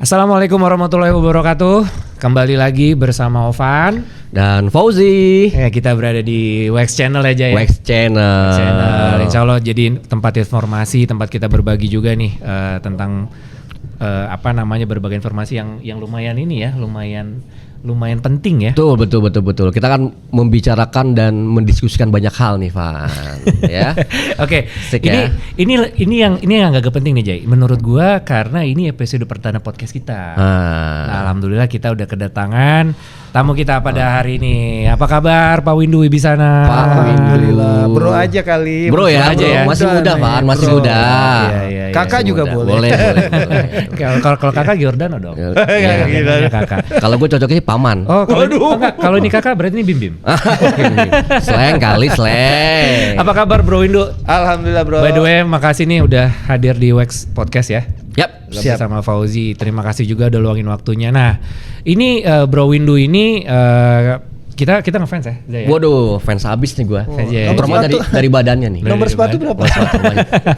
Assalamualaikum warahmatullahi wabarakatuh. Kembali lagi bersama Ovan dan Fauzi. Ya, kita berada di Wax Channel aja ya. Wax Channel. Insya Allah jadi tempat informasi, tempat kita berbagi juga nih tentang berbagai informasi yang lumayan ini ya, lumayan penting ya. Betul. Kita kan membicarakan dan mendiskusikan banyak hal nih, Van. Ya. Oke. Ya. Ini yang agak penting nih, Jay. Menurut gua karena ini episode pertama podcast kita. Nah, alhamdulillah kita udah kedatangan tamu kita pada hari ini. Apa kabar Pak Windu Wibisana? Alhamdulillah. Bro aja kali. Bro ya, aja ya. Masih muda, Van. Masih muda. Iya, kakak juga muda. boleh. Kalau kakak Giordano dong. Ya, kakak. Kalau gue cocoknya paman. Oh, kalau ini kakak berarti ini Bim. Slang. Apa kabar Bro Windu? Alhamdulillah bro. By the way, makasih nih udah hadir di Wax Podcast ya. Yap, siap. Sama Fauzi. Terima kasih juga udah luangin waktunya. Nah, ini Bro Windu ini kita ngefans ya, Zaya? Waduh, fans abis nih gue. Terutama dari badannya nih. Nomor sepatu berapa?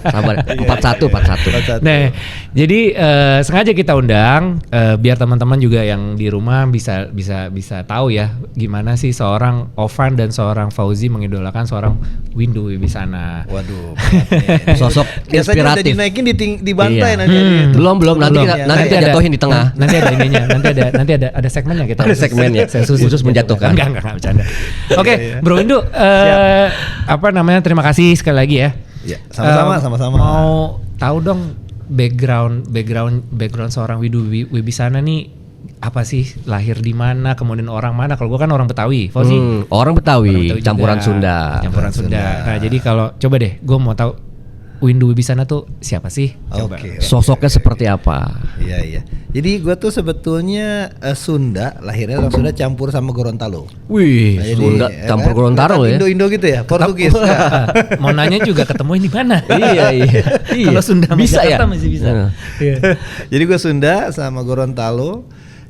Sabar. 41. Nah, jadi sengaja kita undang biar teman-teman juga yang di rumah bisa tahu ya gimana sih seorang Ovan dan seorang Fauzi mengidolakan seorang Windu Wibisana. Waduh. Sosok biasanya udah inspiratif. dinaikin di bantai nanti. Belum. Nanti kita jatuhin di tengah. Nanti ada ininya. Nanti ada segmennya kita. Ada segmennya. Khusus menjatuhkan. Enggak bercanda. Oke, Bro Windu, terima kasih sekali lagi ya. Ya, sama-sama. Mau tahu dong background seorang Windu Wibisana nih apa sih, lahir di mana, kemudian orang mana? Kalau gua kan orang Betawi, Fauzi. Orang Betawi campuran Sunda. Nah, jadi kalau coba deh, gua mau tahu Windu Wibisana tuh siapa sih? Coba. Sosoknya seperti apa? Iya. Jadi gue tuh sebetulnya Sunda, lahirnya orang Sunda campur sama Gorontalo. Wih, nah, Sunda campur kan? Gorontalo ya? Indo gitu ya, Portugis. Mau nanya juga ketemu di mana? Iya. Kalau Sunda bisa Jakarta ya? masih bisa. Jadi gue Sunda sama Gorontalo.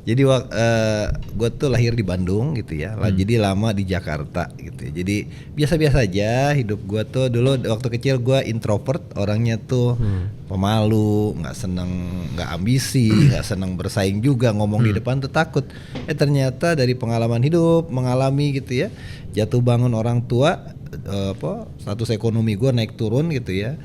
Jadi gue tuh lahir di Bandung gitu ya, jadi lama di Jakarta gitu ya. Jadi biasa-biasa aja hidup gue tuh. Dulu waktu kecil gue introvert, orangnya tuh pemalu, nggak ambisi, nggak senang bersaing juga, ngomong di depan tuh takut. Ternyata dari pengalaman hidup, mengalami gitu ya, jatuh bangun orang tua, status ekonomi gue naik turun gitu ya,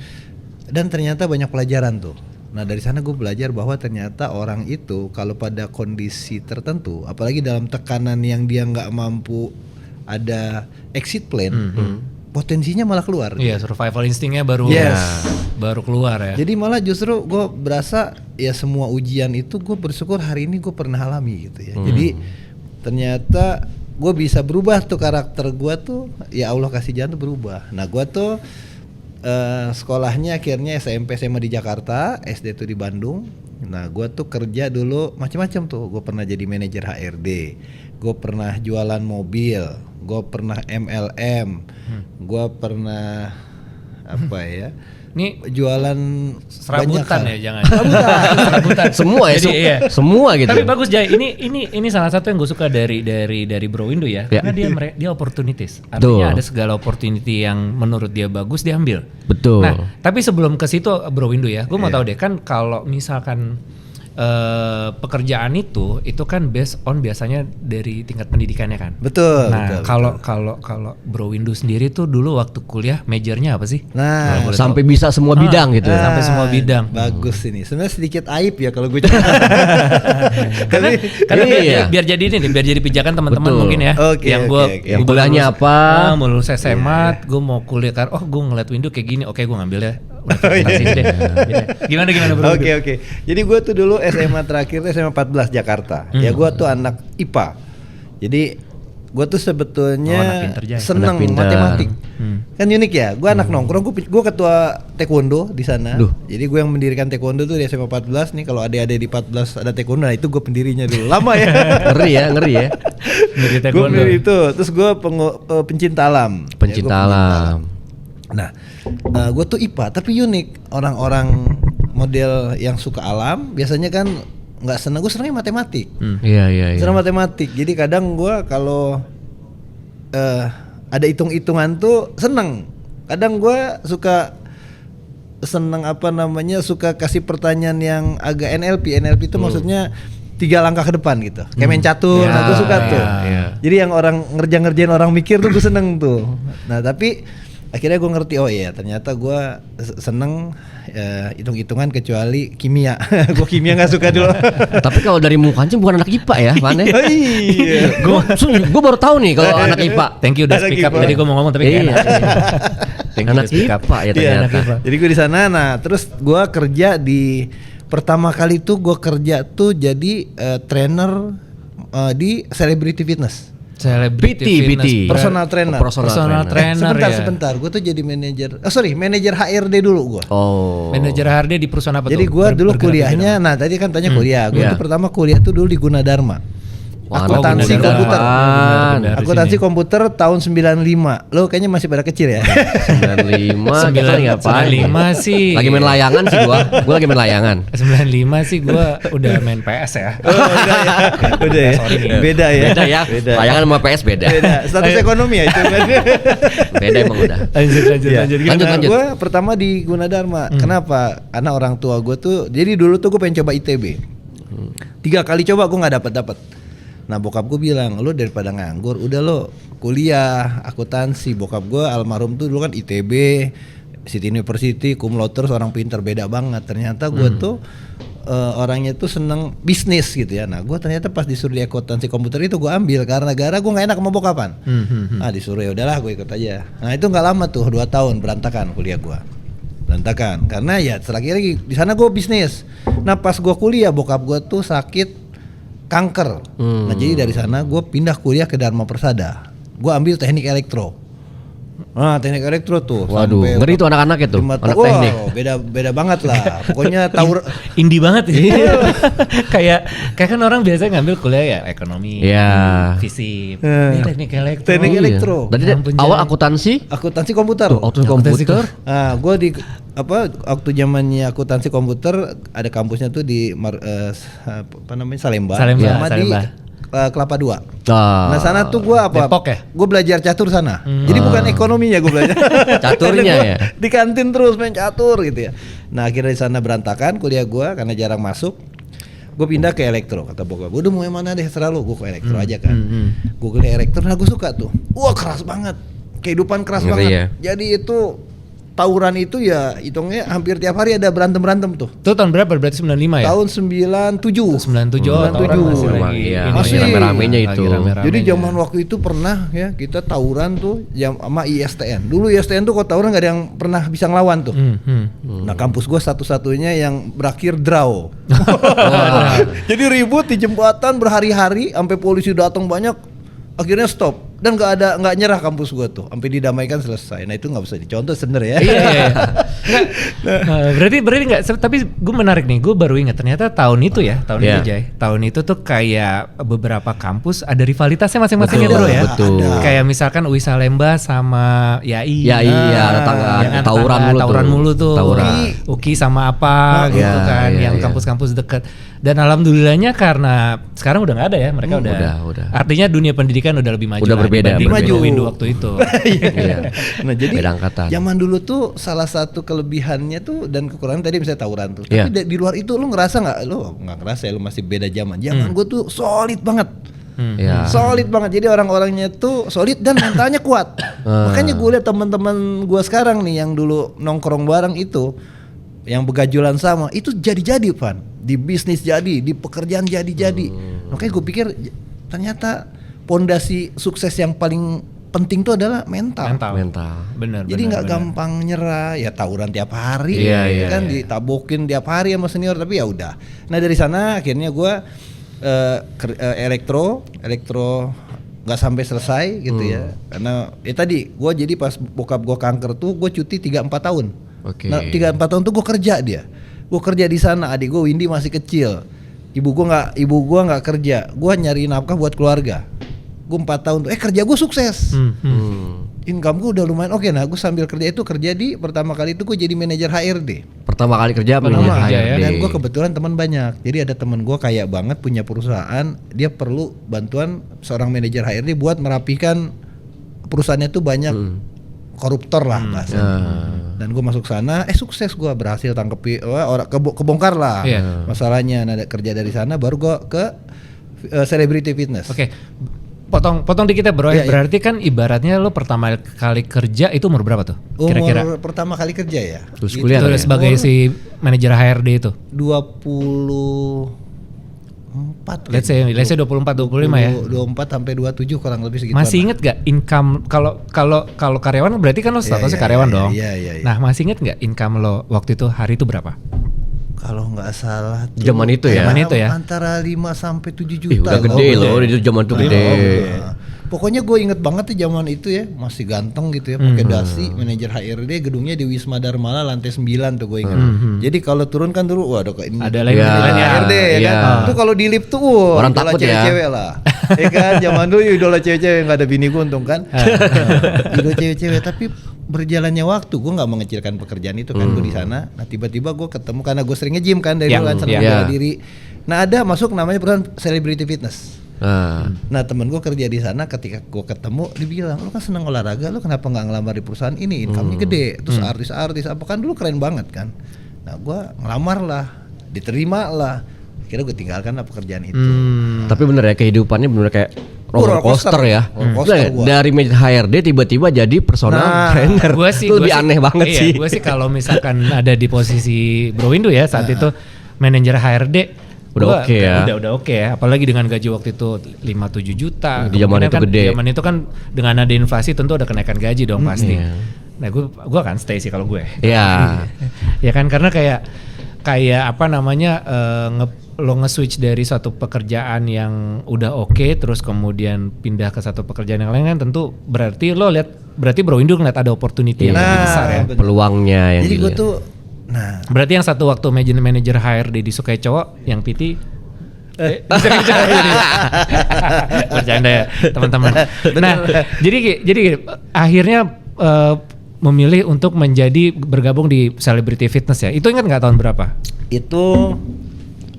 dan ternyata banyak pelajaran tuh. Nah dari sana gue belajar bahwa ternyata orang itu kalau pada kondisi tertentu, apalagi dalam tekanan yang dia nggak mampu ada exit plan, potensinya malah keluar. Iya, survival instingnya baru keluar ya. Jadi malah justru gue berasa ya semua ujian itu gue bersyukur hari ini gue pernah alami gitu ya. Jadi ternyata gue bisa berubah tuh, karakter gue tuh ya Allah kasih jalan tuh berubah. Nah gue tuh sekolahnya akhirnya SMP SMA di Jakarta, SD tuh di Bandung. Nah gue tuh kerja dulu macam-macam tuh. Gue pernah jadi manajer HRD, gue pernah jualan mobil, gue pernah MLM, gue pernah Ini jualan serabutan ya, jangan. Serabutan. Semua ya, iya. Semua gitu. Tapi bagus Jay, ini salah satu yang gue suka dari Bro Windu ya, karena dia opportunities. Artinya ada segala opportunity yang menurut dia bagus dia ambil. Betul. Nah, tapi sebelum ke situ Bro Windu ya, gue mau tahu deh, kan kalau misalkan pekerjaan itu kan based on biasanya dari tingkat pendidikannya kan. Betul. Nah, kalau Bro Windu sendiri tuh dulu waktu kuliah majornya apa sih? Nah, sampai bisa semua bidang gitu. Sampai semua bidang. Bagus ini. Sebenarnya sedikit aib ya kalau gue. karena biar jadi ini nih, biar jadi pijakan teman-teman mungkin ya. Yang kuliahnya apa? Mau lulus SMA, gue mau kuliah kan. Oh, gue ngeliat Windu kayak gini. Oke, gue ngambil ya. Gimana Bro? Oke. Jadi gue tuh dulu SMA terakhir SMA 14 Jakarta. Ya gue tuh anak IPA. Jadi gue tuh sebetulnya seneng matematik. Kan unik ya. Gue anak nongkrong. Gue ketua taekwondo di sana. Jadi gue yang mendirikan taekwondo tuh di SMA 14 nih. Kalau adik-adik di 14 ada taekwondo, nah itu gue pendirinya dulu. Lama ya. ngeri ya. Gue pendiri itu. Terus gue pencinta alam. Nah, gue tuh IPA tapi unik. Orang-orang model yang suka alam biasanya kan nggak seneng. Gue senengnya matematik. Iya. Seneng matematik. Jadi kadang gue kalau ada hitung-hitungan tuh seneng. Kadang gue suka seneng apa namanya suka kasih pertanyaan yang agak NLP itu maksudnya 3 langkah ke depan gitu. Kayak main catur, nah gue suka tuh. Jadi yang orang ngerjain orang mikir tuh gue seneng tuh. Nah tapi akhirnya gue ngerti, oh iya ternyata gue seneng hitung-hitungan kecuali kimia. Gue kimia nggak suka dulu. Tapi kalau dari mukanya bukan anak IPA ya, Van. Oh iya. Gue baru tahu nih kalau anak IPA. Thank you udah Anak speak up. IPA. Tadi gue mau ngomong tapi Iya. nggak enak. Thank you Anak udah speak up. IPA ya Iya, ternyata. anak IPA. Jadi gue di sana, nah terus gue kerja di pertama kali tuh gue kerja tuh jadi trainer di Celebrity Fitness. Celebrity PT. fitness, Personal trainer. personal trainer ya. Sebentar, gue tuh jadi manajer. Manajer HRD dulu gue. Oh. Manajer HRD di perusahaan apa Jadi tuh? gue dulu Bergerak di kuliahnya, nah tadi kan tanya kuliah. Gue Iya. tuh pertama kuliah tuh dulu di Gunadarma. Wah, Akuntansi anak komputer. Van. Benar, di Akuntansi sini. komputer tahun 95. Lo kayaknya masih pada kecil ya. 95 kita lagi ngapain? 95 sih. Lagi main layangan sih gua lagi main layangan. 95 sih gue udah main PS ya. Udah ya. Udah ya. Sorry nih. Beda ya. Beda ya. Layangan sama PS beda. Beda. Status ekonomi ya itu kan. Beda emang udah. Lanjut. Iya. Lanjut. Gue pertama di Gunadarma. Kenapa? Karena orang tua gue tuh, jadi dulu tuh gue pengen coba ITB. 3 kali coba gue nggak dapet. Nah bokap gue bilang, lo daripada nganggur, udah lo kuliah akuntansi. Bokap gue almarhum tuh dulu kan ITB, City University, cum laude, terus orang pintar, beda banget. Ternyata gue tuh orangnya tuh seneng bisnis gitu ya. Nah gue ternyata pas disuruh di akuntansi komputer itu gue ambil karena gara gue nggak enak sama bokapan. Disuruh ya udahlah gue ikut aja. Nah itu nggak lama tuh 2 tahun berantakan kuliah gue. Berantakan karena ya terakhir lagi di sana gue bisnis. Nah pas gue kuliah bokap gue tuh sakit kanker. Nah jadi dari sana gue pindah kuliah ke Dharma Persada. Gue ambil teknik elektro. Nah teknik elektro tuh. Waduh, sampai ngeri tuh anak-anak itu, anak teknik. Beda banget lah. Pokoknya tahu. Indie banget ya. kayak kan orang biasanya ngambil kuliah ya ekonomi, Iya. fisip, ini teknik elektro. Teknik Iya. elektro. Tadi Ampun, awal Jay. akuntansi. Akuntansi komputer. Akuntansi komputer. Nah, gue di waktu zamannya akuntansi komputer ada kampusnya tuh di Salemba. Salemba, sama Salemba. di Kelapa 2. Ah. Nah sana tuh gue apa? Depok ya? Gue belajar catur sana. Jadi bukan ekonominya gue belajar. Caturnya Karena gua ya? Di kantin terus main catur gitu ya. Nah akhirnya di sana berantakan kuliah gue karena jarang masuk. Gue pindah ke elektro, kata bokap. Gue udah mau yang mana deh, serah lu. Gue ke elektro aja kan. Gue kuliah elektro, nah gue suka tuh. Wah keras banget, kehidupan keras Ngeri banget. ya. Jadi itu tawuran itu ya hitungnya hampir tiap hari ada berantem tuh. Itu tahun berapa? Berarti 95 ya? Tahun 97. 97. Oh, tawuran masih lagi. Iya, ini masih ya. rame-ramenya Lagi itu. rame-ramenya. Jadi zaman waktu itu pernah ya kita tawuran tuh sama ISTN. Dulu ISTN tuh kalau tawuran gak ada yang pernah bisa ngelawan tuh. Nah kampus gua satu-satunya yang berakhir draw. Jadi ribut di jembatan berhari-hari sampai polisi datang banyak. Akhirnya stop dan nggak nyerah kampus gua tuh sampai didamaikan selesai. Nah itu nggak bisa dicontoh sebenarnya ya. Iya. Berarti nggak. Tapi gue menarik nih. Gue baru ingat ternyata tahun itu ya, tahun itu Jay. Tahun itu tuh kayak beberapa kampus ada rivalitasnya masing-masing ya bro ya. Betul. Kayak misalkan UI Salemba sama YAI. Ya iya, tawuran mulu tuh. UKI sama apa gitu iya, kan, iya, yang iya. kampus-kampus dekat. Dan alhamdulillahnya karena sekarang udah nggak ada ya, mereka udah. Artinya dunia pendidikan udah lebih maju. Udah berbeda, dibanding maju. Windu waktu itu. Iya. Nah jadi Beda angkatan. zaman dulu tuh salah satu kelebihannya tuh dan kekurangan tadi misalnya tawuran tuh. Iya. Tapi di luar itu lu ngerasa nggak? Lu nggak ngerasa ya, lu masih beda zaman. Zaman gue tuh solid banget. Iya. Solid banget. Jadi orang-orangnya tuh solid dan mentalnya kuat. Makanya gue lihat teman-teman gue sekarang nih yang dulu nongkrong bareng itu, yang begajulan sama, itu jadi-jadi Van. Di bisnis jadi, di pekerjaan jadi-jadi. Makanya gue pikir ternyata pondasi sukses yang paling penting itu adalah mental. Bener. Jadi nggak gampang nyerah, ya tawuran tiap hari, Iya, kan ditabokin tiap hari sama senior, tapi ya udah. Nah dari sana akhirnya gue elektro nggak sampai selesai gitu ya, karena tadi gue jadi pas bokap gue kanker tuh gue cuti 3-4 tahun. Oke. Nah 3-4 tahun tuh gue kerja gue kerja di sana, adik gue Windy masih kecil, ibu gue nggak kerja, gue nyari nafkah buat keluarga. Gue 4 tahun tuh kerja gue sukses. Income gue udah lumayan oke. Nah gue sambil kerja di pertama kali itu gue jadi manajer HRD. Pertama kali kerja ya. Dan gue kebetulan teman banyak. Jadi ada teman gue kaya banget punya perusahaan, dia perlu bantuan seorang manajer HRD buat merapikan perusahaannya tuh banyak koruptor lah bahasanya. dan gue masuk sana, sukses gue berhasil tangkepi orang kebongkar lah masalahnya. Nah kerja dari sana baru gue ke Celebrity Fitness. Oke. Potong dikit ya bro. Berarti kan ibaratnya lo pertama kali kerja itu umur berapa tuh? Kira-kira. Umur pertama kali kerja ya. Terus kuliah Itu sebagai si manajer HRD itu. 24. Let's say 24 25 ya. 24 sampai 27 kurang lebih segitu. Masih inget gak income kalau karyawan berarti kan lo statusnya karyawan dong. Iya. Nah, masih inget gak income lo waktu itu hari itu berapa? Kalau nggak salah tuh, Zaman itu ya? Zaman itu ya? Antara 5 sampai 7 juta. Udah gede loh, di zaman itu gede. Pokoknya gue inget banget tuh zaman itu ya, masih ganteng gitu ya, pakai dasi, manajer HRD, gedungnya di Wisma Dharma lantai 9 tuh gue inget. Jadi kalau turun kan dulu, waduh kayak ini. Ada lagi HRD ya kan. Itu kalau di lift tuh, orang idola takut ya. cewek-cewek lah. Ya kan, zaman dulu idola cewek-cewek, nggak ada bini gue untung kan. Idola cewek-cewek, tapi berjalannya waktu gue nggak mengecilkan pekerjaan itu kan. Gue di sana, nah tiba-tiba gue ketemu karena gue sering nge-gym kan dari dulu kan, senang bela diri. Nah ada masuk namanya perusahaan Celebrity Fitness. Nah temen gue kerja di sana, ketika gue ketemu dia bilang, lu kan senang olahraga, lu kenapa nggak ngelamar di perusahaan ini, income-nya gede, terus artis-artis apa kan dulu keren banget kan. Nah gue ngelamar lah, diterima lah, akhirnya gue tinggalkan lah pekerjaan itu. Tapi bener ya, kehidupannya bener kayak roller coaster ya. Roller coaster Dari manajer HRD tiba-tiba jadi personal trainer. Itu lebih aneh banget sih. Gue sih kalau misalkan ada di posisi Bro Windu ya saat itu manajer HRD udah oke ya. Udah oke ya. Apalagi dengan gaji waktu itu 5-7 juta. Di zaman itu kan, gede. Zaman itu kan dengan ada inflasi tentu ada kenaikan gaji dong pasti. Nah gue akan stay sih kalau gue. Iya. Ya kan karena kayak apa namanya lo nge-switch dari suatu pekerjaan yang udah oke terus kemudian pindah ke satu pekerjaan yang lain kan tentu berarti Bro Windu ngeliat ada opportunity yang lebih besar ya. Peluangnya yang jadi gue dilihat. tuh Berarti yang satu waktu manajer HRD disukai cowok, yang PT bercanda ya teman-teman. Nah, jadi akhirnya memilih untuk bergabung di Celebrity Fitness ya. Itu ingat nggak tahun berapa? Itu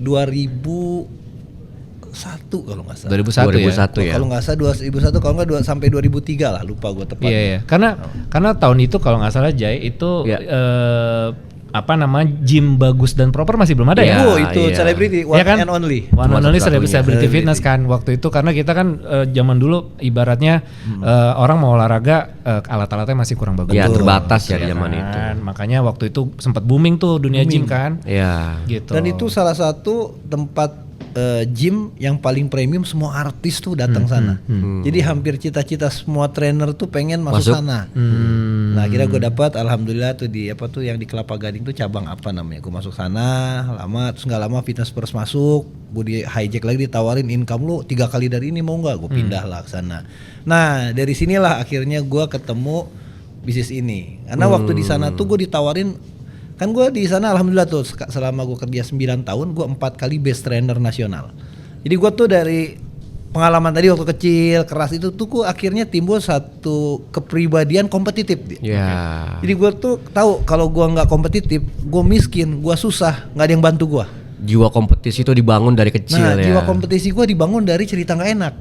2001 kalau nggak salah. 2001 ya. Kalau nggak salah 2001, kalau nggak sampai 2003 lah, lupa gue tepatnya. Iya. Karena tahun itu kalau nggak salah Jay itu gym bagus dan proper masih belum ada ya. Itu Celebrity One and Only. One and Only Celebrity Fitness kan waktu itu, karena kita kan zaman dulu ibaratnya orang mau olahraga alat-alatnya masih kurang bagus. Ya terbatas ya di zaman kan? itu. Makanya waktu itu sempat booming tuh dunia gym kan. Iya. Gitu. Dan itu salah satu tempat gym yang paling premium, semua artis tuh datang sana. Jadi hampir cita-cita semua trainer tuh pengen masuk sana. Nah akhirnya gue dapat, alhamdulillah tuh di yang di Kelapa Gading tuh cabang apa namanya. Gue masuk sana lama, terus nggak lama Fitness First masuk, gue di hijack lagi, ditawarin income lu 3 kali dari ini, mau nggak? Gue pindah lah ke sana. Nah dari sinilah akhirnya gue ketemu bisnis ini. Karena waktu di sana tuh gue ditawarin. Kan gue di sana alhamdulillah tuh selama gue kerja 9 tahun gue 4 kali best trainer nasional. Jadi gue tuh dari pengalaman tadi waktu kecil keras itu tuh gue akhirnya timbul satu kepribadian kompetitif. Yeah. Jadi gue tuh tahu kalau gue nggak kompetitif, gue miskin, gue susah, nggak ada yang bantu gue. Jiwa kompetisi itu dibangun dari kecil ya. Jiwa kompetisi gue dibangun dari cerita nggak enak.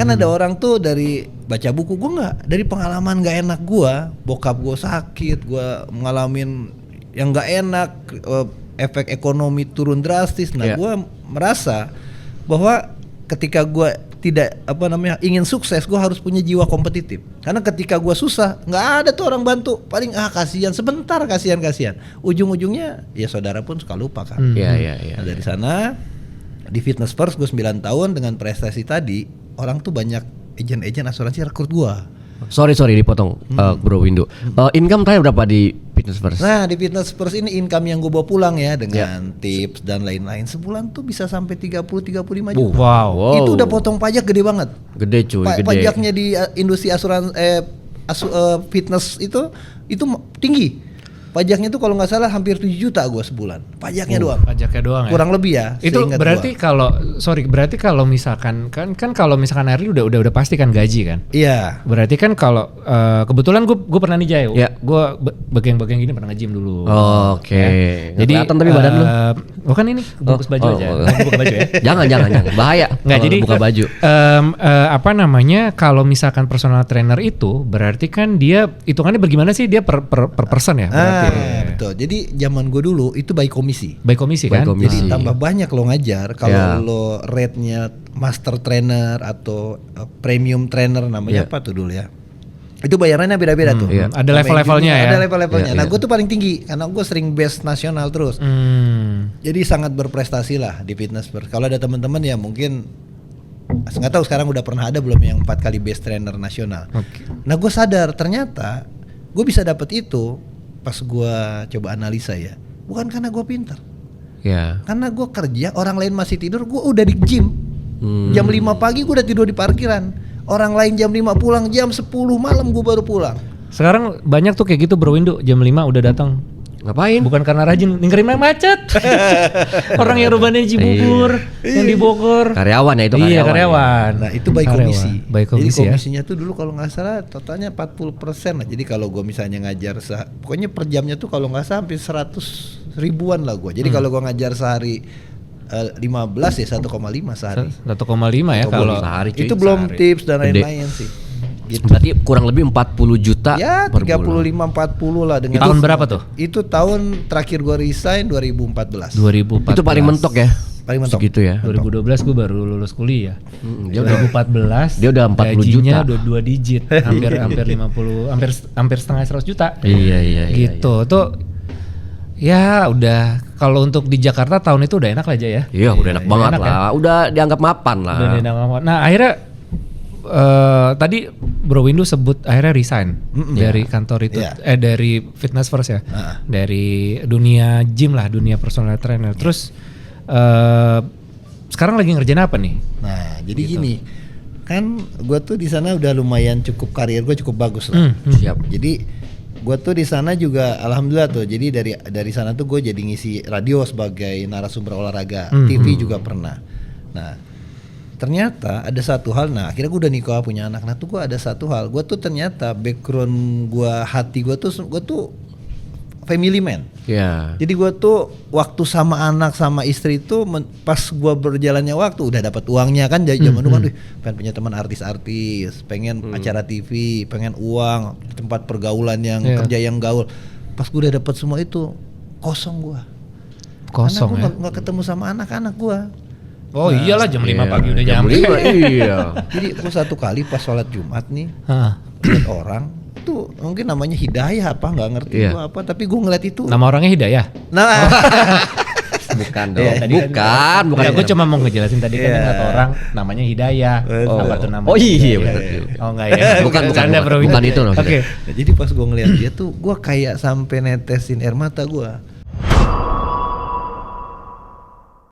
Kan ada orang tuh dari baca buku, gue nggak, dari pengalaman nggak enak gue, bokap gue sakit, gue ngalamin yang nggak enak, efek ekonomi turun drastis. Nah, gue merasa bahwa ketika gue tidak ingin sukses, gue harus punya jiwa kompetitif. Karena ketika gue susah, nggak ada tuh orang bantu. Paling kasihan sebentar, kasihan. Ujung-ujungnya ya saudara pun suka lupa kan. Iya. Nah, dari sana di Fitness First gue 9 tahun dengan prestasi tadi, orang tuh banyak agen-agen asuransi rekrut gue. Sorry dipotong Bro Windu. Income terakhir berapa di Fitness First? Nah di Fitness First ini income yang gue bawa pulang ya dengan tips dan lain-lain, sebulan tuh bisa sampai 30-35 juta. Wow. Itu udah potong pajak gede banget. Gede cuy, gede. Pajaknya di industri asuransi fitness itu tinggi. Pajaknya tuh kalau nggak salah hampir 7 juta gue sebulan. Pajaknya doang. Pajaknya doang ya. Kurang lebih ya. Itu seingat berarti berarti kalau misalkan kan kalau misalkan Erli udah pasti kan gaji kan. Iya. Berarti kan kalau kebetulan gue pernah nih Jaya. Iya. Gue bagian-bagian gini pernah nge-gym dulu. Oke. Ya. Jadi Kelihatan tapi badan lu. Oh kan ini bungkus baju aja. Mau buka baju ya. jangan bahaya. Nggak, kalau jadi buka baju. apa namanya kalau misalkan personal trainer itu berarti kan dia hitungannya bagaimana sih dia per person ya berarti. Betul. Jadi zaman gue dulu itu by komisi. By komisi kan. By komisi. Jadi tambah banyak lo ngajar kalau Ya. lo rate-nya master trainer atau premium trainer namanya Ya. apa tuh dulu ya. Itu bayarannya beda-beda tuh. Iya. Ada Sama level-levelnya yang ya. Ada level-levelnya. Iya, Nah, iya. gue tuh paling tinggi karena gue sering best nasional terus. Jadi sangat berprestasi lah di fitness. Kalau ada teman-teman ya mungkin nggak tahu sekarang udah pernah ada belum yang 4 kali best trainer nasional. Oke. Nah, gue sadar ternyata gue bisa dapet itu pas gue coba analisa ya. Bukan karena gue pintar. Ya. Karena gue kerja, orang lain masih tidur, gue udah di gym. Jam 5 pagi gue udah tidur di parkiran. Orang lain jam 5 pulang, jam 10 malam gue baru pulang. Sekarang banyak tuh kayak gitu Bro Windu jam 5 udah datang. Ngapain? Bukan karena rajin, ningkerin macet. Orang yang rumahnya di Cibubur, yang di Bogor. Karyawan ya itu Iya karyawan. karyawan. Nah itu by Karyawan. komisi. By komisi Jadi ya. komisinya tuh dulu kalau nggak salah totalnya 40% lah. Jadi kalau gue misalnya ngajar pokoknya per jamnya tuh kalau nggak salah hampir 100 ribuan lah gue. Jadi kalau gue ngajar sehari 15 ya 1,5 sehari. 1,5 ya kalau sehari, cuy. Itu belum Sehari. tips dan Gede. lain-lain sih. Gitu. Berarti kurang lebih 40 juta Ya per bulan. 35-40 lah dengan Tahun berapa tuh? Itu tahun terakhir gue resign 2014. 2014. Itu paling mentok ya. Paling mentok. Segitu ya. 2012 gue baru lulus kuliah. Dia udah 2014 dia udah 40 gajinya juta. udah 2 digit, hampir 50, hampir setengah 100 juta. Iya. Gitu. Tuh ya udah kalau untuk di Jakarta tahun itu udah enak aja ya. Iya, udah enak banget enak lah. ya. Udah dianggap mapan lah. Udah enak banget. Nah, akhirnya tadi Bro Windu sebut akhirnya resign dari kantor itu Iya. dari Fitness First ya. Dari dunia gym lah, dunia personal trainer. Terus sekarang lagi ngerjain apa nih? Nah, jadi gini. Kan gue tuh di sana udah lumayan cukup karir gue cukup bagus lah. Siap. Jadi gue tuh di sana juga alhamdulillah tuh. Jadi dari sana tuh gue jadi ngisi radio sebagai narasumber olahraga, TV juga pernah. Nah, ternyata ada satu hal. Nah, akhirnya gue udah nikah punya anak. Nah, tuh gue ada satu hal. Gue tuh ternyata background gue, hati gue tuh family man. Ya. Jadi gue tuh waktu sama anak sama istri tuh pas gue berjalannya waktu udah dapat uangnya kan dari zaman dulu kan pengen punya teman artis-artis, pengen acara TV, pengen uang, tempat pergaulan yang kerja yang gaul. Pas gue udah dapat semua itu kosong gue. Kosong Karena ya. gue nggak ketemu sama anak-anak gue. Oh iyalah jam 5 pagi udah jam nyampe. 5, iya. Jadi gue satu kali pas sholat Jumat nih Hah. lihat orang tuh mungkin namanya hidayah apa nggak ngerti Iya. gue apa tapi gue ngeliat itu. Nama orangnya Hidayah. Nah, Bukan dong. Iya, bukan. Ya, gue cuma mau ngejelasin tadi kan kata orang namanya Hidayah. Oh. Apa tuh namanya? Oh iya, Hidayah? benar. Oh enggak ya. Bukan, Bro. bukan itu maksudnya. Oke. nah, jadi pas gue ngeliat dia tuh gue kayak sampai netesin air mata gue.